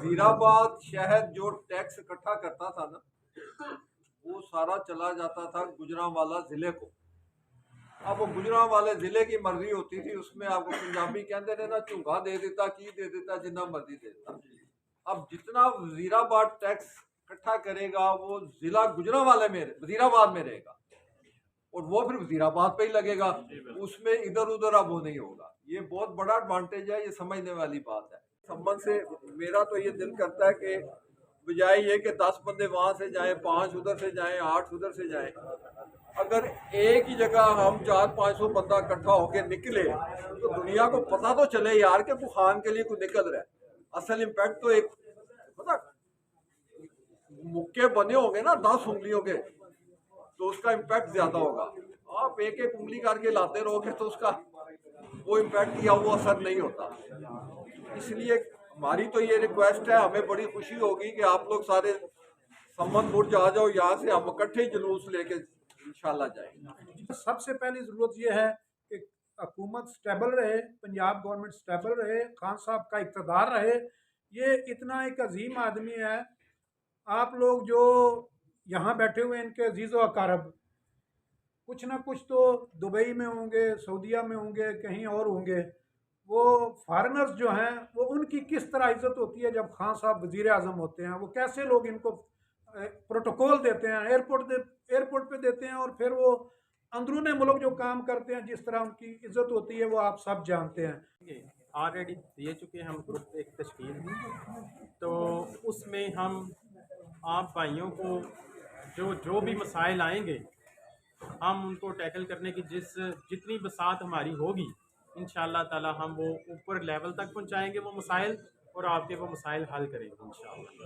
वजीराबाद शहर जो टैक्स इकट्ठा करता था ना, वो सारा चला जाता था गुजरांवाला जिले को। अब वो गुजरांवाले जिले की मर्जी होती थी, उसमें आपको पंजाबी कहते थे ना, झुंगा दे देता, की दे देता, जितना मर्जी दे देता। अब जितना वजीराबाद टैक्स इकट्ठा करेगा वो जिला गुजरांवाले में, वजीराबाद में रहेगा, और वो फिर वजीराबाद पे ही लगेगा, उसमें इधर उधर अब वो नहीं होगा। ये बहुत बड़ा एडवांटेज है, ये समझने वाली बात है। संबंध से मेरा तो ये दिल करता है कि बजाय ये कि 10 बंदे वहां से जाएं, 5 उधर से जाएं, 8 उधर से जाएं, अगर एक ही जगह हम 400-500 बंदा इकट्ठा होकर निकले तो दुनिया को पता तो चले यार कि तू खान के लिए कुछ निकल रहा है। असल इम्पैक्ट तो एक पता मुक्के बने होंगे ना 10 उंगलियों के, तो उसका इम्पैक्ट ज्यादा होगा। आप एक एक उंगली करके लाते रहोगे तो उसका वो इम्पैक्ट या वो असर नहीं होता। इसलिए हमारी तो ये रिक्वेस्ट है, हमें बड़ी खुशी होगी कि आप लोग सारे संबंध बुर्ज आ जाओ, यहाँ से हम इकट्ठे जुलूस लेके इंशाल्लाह जाएंगे। सबसे पहली जरूरत यह है कि हुकूमत स्टेबल रहे, पंजाब गवर्नमेंट स्टेबल रहे, खान साहब का इक़्तिदार रहे। ये इतना एक अजीम आदमी है। आप लोग जो यहाँ बैठे हुए इनके अजीज़ व अकारब कुछ ना कुछ तो दुबई में होंगे, सऊदीया में होंगे, कहीं और होंगे। वो फॉरेनर्स जो हैं वो उनकी किस तरह इज्जत होती है जब खान साहब वजीर आज़म होते हैं। वो कैसे लोग इनको प्रोटोकॉल देते हैं, एयरपोर्ट पे देते हैं, और फिर वो अंदरूनी मुल्क जो काम करते हैं जिस तरह उनकी इज्जत होती है वो आप सब जानते हैं। ऑलरेडी दे चुके हैं हम ग्रुप एक तश्कील, तो उसमें हम आप भाइयों को जो जो भी मसाइल आएंगे हम उनको टैकल करने की जितनी बसात हमारी होगी इंशाअल्लाह ताला हम वो ऊपर लेवल तक पहुंचाएंगे वो मसाइल, और आपके वो मसाइल हल करेंगे इंशाअल्लाह।